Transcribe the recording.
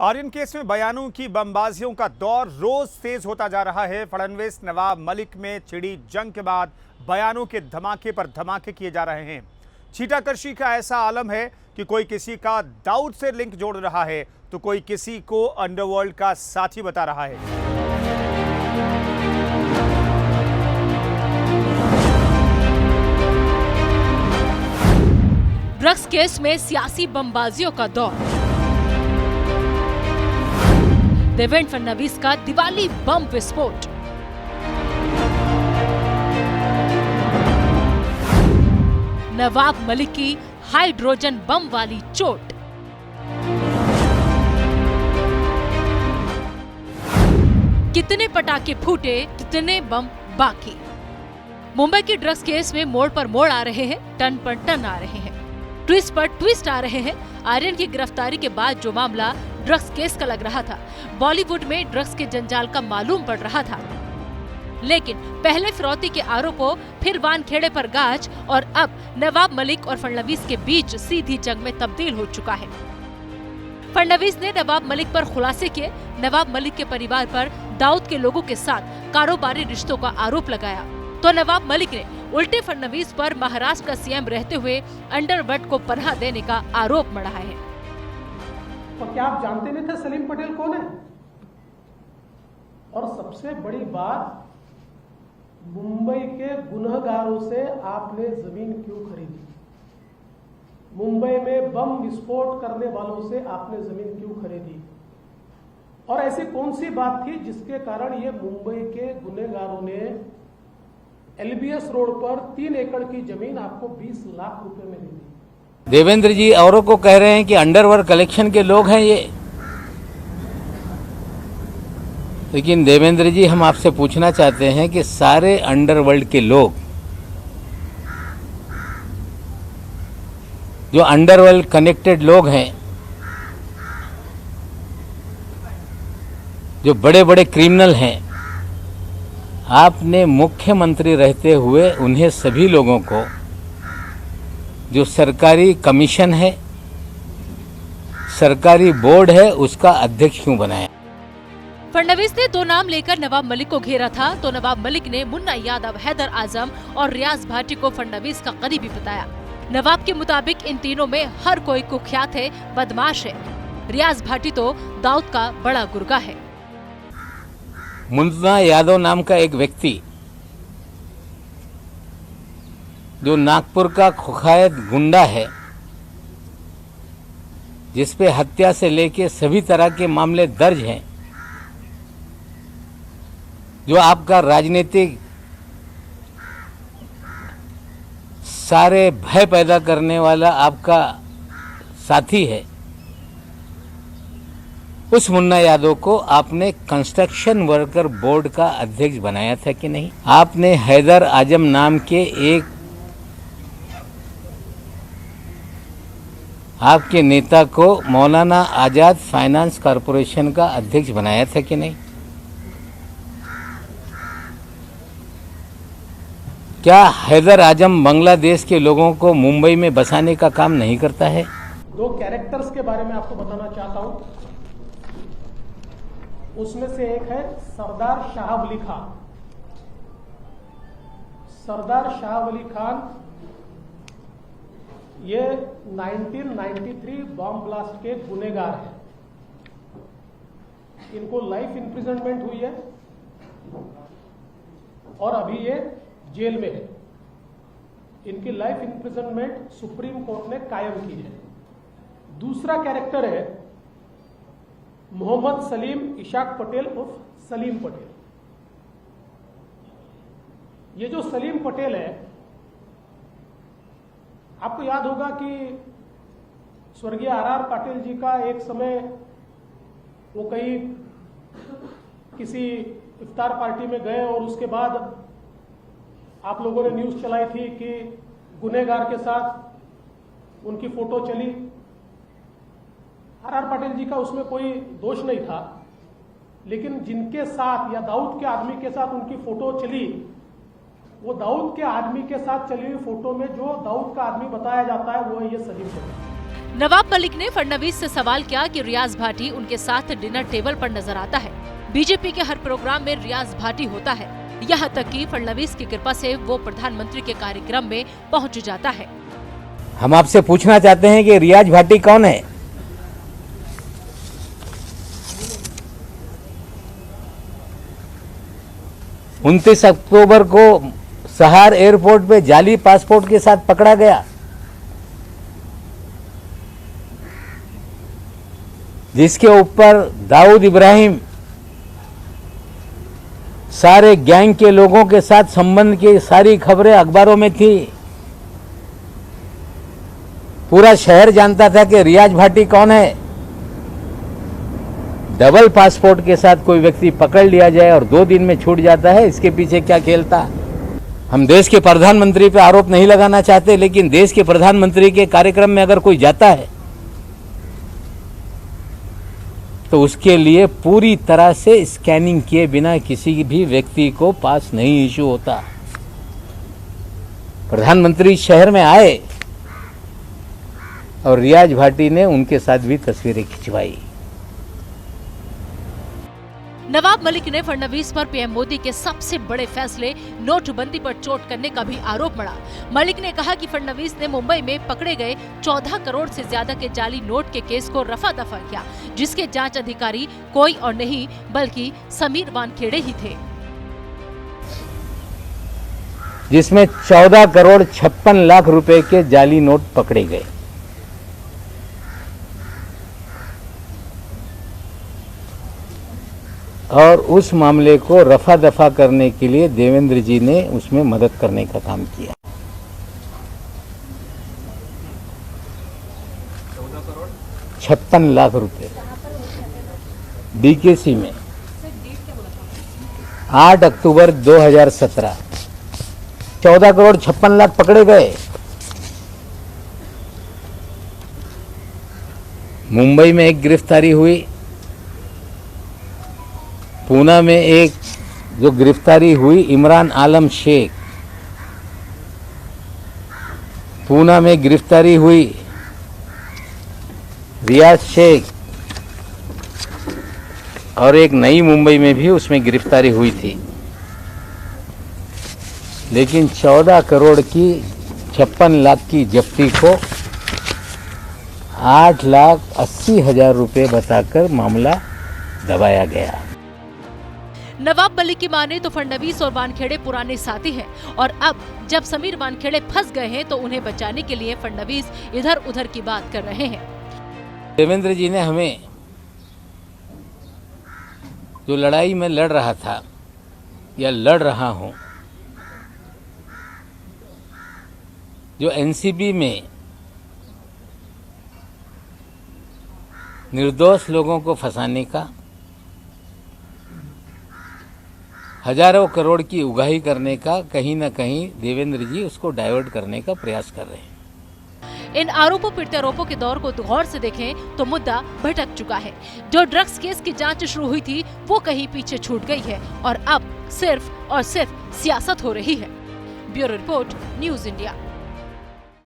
Aryan case में बयानों की बमबाजियों का दौर रोज तेज होता जा रहा है। फडणवीस नवाब मलिक में छिड़ी जंग के बाद बयानों के धमाके पर धमाके किए जा रहे हैं। छीटाकशी का ऐसा आलम है कि कोई किसी का दाऊद से लिंक जोड़ रहा है तो कोई किसी को अंडरवर्ल्ड का साथी बता रहा है। ड्रग्स केस में सियासी बमबाजियों का दौर। देवेंद्र फडणवीस का दिवाली बम विस्फोट। नवाब मलिक की हाइड्रोजन बम वाली चोट। कितने पटाखे फूटे, कितने बम बाकी। मुंबई की ड्रग्स केस में मोड़ पर मोड़ आ रहे हैं, टन पर टन आ रहे हैं, ट्विस्ट पर ट्विस्ट आ रहे हैं। आर्यन की गिरफ्तारी के बाद जो मामला ड्रग्स केस का लग रहा था, बॉलीवुड में ड्रग्स के जंजाल का मालूम पड़ रहा था, लेकिन पहले फिरौती के आरोपों, फिर वानखेड़े पर गाज और अब नवाब मलिक और फडणवीस के बीच सीधी जंग में तब्दील हो चुका है। फडणवीस ने नवाब मलिक पर खुलासे किए। नवाब मलिक के परिवार पर दाऊद के लोगों के साथ कारोबारी रिश्तों का आरोप लगाया, तो नवाब मलिक ने उल्टे फडणवीस पर महाराष्ट्र का सीएम रहते हुए अंडरवर्ल्ड को पनाह देने का आरोप मढ़ा है। और क्या आप जानते नहीं थे सलीम पटेल कौन है? और सबसे बड़ी बात, मुंबई के गुनहगारों से आपने जमीन क्यों खरीदी? मुंबई में बम विस्फोट करने वालों से आपने जमीन क्यों खरीदी? और ऐसी कौन सी बात थी जिसके कारण ये मुंबई के गुनहगारों ने एलबीएस रोड पर 3 एकड़ की जमीन आपको 20 लाख रुपए में दी? देवेंद्र जी औरों को कह रहे हैं कि अंडरवर्ल्ड कलेक्शन के लोग हैं ये, लेकिन देवेंद्र जी हम आपसे पूछना चाहते हैं कि सारे अंडरवर्ल्ड के लोग, जो अंडरवर्ल्ड कनेक्टेड लोग हैं, जो बड़े बड़े क्रिमिनल हैं, आपने मुख्यमंत्री रहते हुए उन्हें सभी लोगों को जो सरकारी कमीशन है, सरकारी बोर्ड है, उसका अध्यक्ष क्यों बनाया? फडणवीस ने 2 नाम लेकर नवाब मलिक को घेरा था, तो नवाब मलिक ने मुन्ना यादव, हैदर आजम और रियाज भाटी को फडणवीस का करीबी बताया। नवाब के मुताबिक इन तीनों में हर कोई कुख्यात है, बदमाश है। रियाज भाटी तो दाऊद का बड़ा गुर्गा है। मुन्ना यादव नाम का एक व्यक्ति जो नागपुर का कुख्यात गुंडा है, जिसपे हत्या से लेके सभी तरह के मामले दर्ज हैं, जो आपका राजनीतिक सारे भय पैदा करने वाला आपका साथी है, उस मुन्ना यादव को आपने कंस्ट्रक्शन वर्कर बोर्ड का अध्यक्ष बनाया था कि नहीं? आपने हैदर आजम नाम के एक आपके नेता को मौलाना आजाद फाइनेंस कॉरपोरेशन का अध्यक्ष बनाया था कि नहीं? क्या हैदर आजम बांग्लादेश के लोगों को मुंबई में बसाने का काम नहीं करता है? 2 कैरेक्टर्स के बारे में आपको बताना चाहता हूं। उसमें से एक है सरदार शाह वली खान। सरदार शाह वली खान ये 1993 बॉम्ब ब्लास्ट के गुनहगार हैं। इनको लाइफ इंप्रिजनमेंट हुई है और अभी ये जेल में है। इनकी लाइफ इंप्रिजनमेंट सुप्रीम कोर्ट ने कायम की है। दूसरा कैरेक्टर है मोहम्मद सलीम इशाक पटेल उर्फ सलीम पटेल। ये जो सलीम पटेल है, आपको याद होगा कि स्वर्गीय आर पाटिल जी का एक समय वो कहीं किसी इफ्तार पार्टी में गए और उसके बाद आप लोगों ने न्यूज चलाई थी कि गुनहगार के साथ उनकी फोटो चली। आर पाटिल जी का उसमें कोई दोष नहीं था, लेकिन जिनके साथ या दाऊद के आदमी के साथ उनकी फोटो चली, वो दाऊद के आदमी के साथ चली हुई फोटो में जो दाऊद का आदमी बताया जाता है वो है ये सलीम पटेल। नवाब मलिक ने फडणवीस से सवाल किया कि रियाज भाटी उनके साथ डिनर टेबल पर नजर आता है। बीजेपी के हर प्रोग्राम में रियाज भाटी होता है, यहाँ तक कि फडणवीस की कृपा से वो प्रधानमंत्री के कार्यक्रम में पहुँच जाता है। हम आपसे पूछना चाहते हैं कि रियाज भाटी कौन है? उनतीस अक्टूबर को सहार एयरपोर्ट पे जाली पासपोर्ट के साथ पकड़ा गया, जिसके ऊपर दाऊद इब्राहिम सारे गैंग के लोगों के साथ संबंध की सारी खबरें अखबारों में थी। पूरा शहर जानता था कि रियाज भाटी कौन है। डबल पासपोर्ट के साथ कोई व्यक्ति पकड़ लिया जाए और 2 दिन में छूट जाता है, इसके पीछे क्या खेल था? हम देश के प्रधानमंत्री पे आरोप नहीं लगाना चाहते, लेकिन देश के प्रधानमंत्री के कार्यक्रम में अगर कोई जाता है तो उसके लिए पूरी तरह से स्कैनिंग किए बिना किसी भी व्यक्ति को पास नहीं इशू होता। प्रधानमंत्री शहर में आए और रियाज भाटी ने उनके साथ भी तस्वीरें खिंचवाई। नवाब मलिक ने फडणवीस पर पीएम मोदी के सबसे बड़े फैसले नोटबंदी पर चोट करने का भी आरोप मढ़ा। मलिक ने कहा कि फडणवीस ने मुंबई में पकड़े गए 14 करोड़ से ज्यादा के जाली नोट के केस को रफा दफा किया, जिसके जांच अधिकारी कोई और नहीं बल्कि समीर वानखेड़े ही थे, जिसमें 14 करोड़ 56 लाख रुपए के जाली नोट पकड़े गए। और उस मामले को रफा दफा करने के लिए देवेंद्र जी ने उसमें मदद करने का काम किया। 56 लाख रुपए डीकेसी में 8 अक्टूबर 2017 14 करोड़ 56 लाख पकड़े गए। मुंबई में एक गिरफ्तारी हुई, पूना में एक जो गिरफ्तारी हुई इमरान आलम शेख, पूना में गिरफ्तारी हुई रियाज शेख, और एक नई मुंबई में भी उसमें गिरफ्तारी हुई थी। लेकिन 14 करोड़ की 56 लाख की जब्ती को 8,80,000 रुपए बताकर मामला दबाया गया। नवाब मलिक की माने तो फडणवीस और वानखेड़े पुराने साथी हैं और अब जब समीर वानखेड़े फंस गए हैं तो उन्हें बचाने के लिए फडणवीस इधर उधर की बात कर रहे हैं। देवेंद्र जी ने हमें जो लड़ाई में लड़ रहा था या लड़ रहा हूं, जो एनसीबी में निर्दोष लोगों को फंसाने का, हजारों करोड़ की उगाही करने का, कहीं ना कहीं देवेंद्र जी उसको डाइवर्ट करने का प्रयास कर रहे हैं। इन आरोपों प्रत्यारोपों के दौर को गौर से देखें तो मुद्दा भटक चुका है। जो ड्रग्स केस की जांच शुरू हुई थी वो कहीं पीछे छूट गई है और अब सिर्फ और सिर्फ सियासत हो रही है। Bureau report, news India.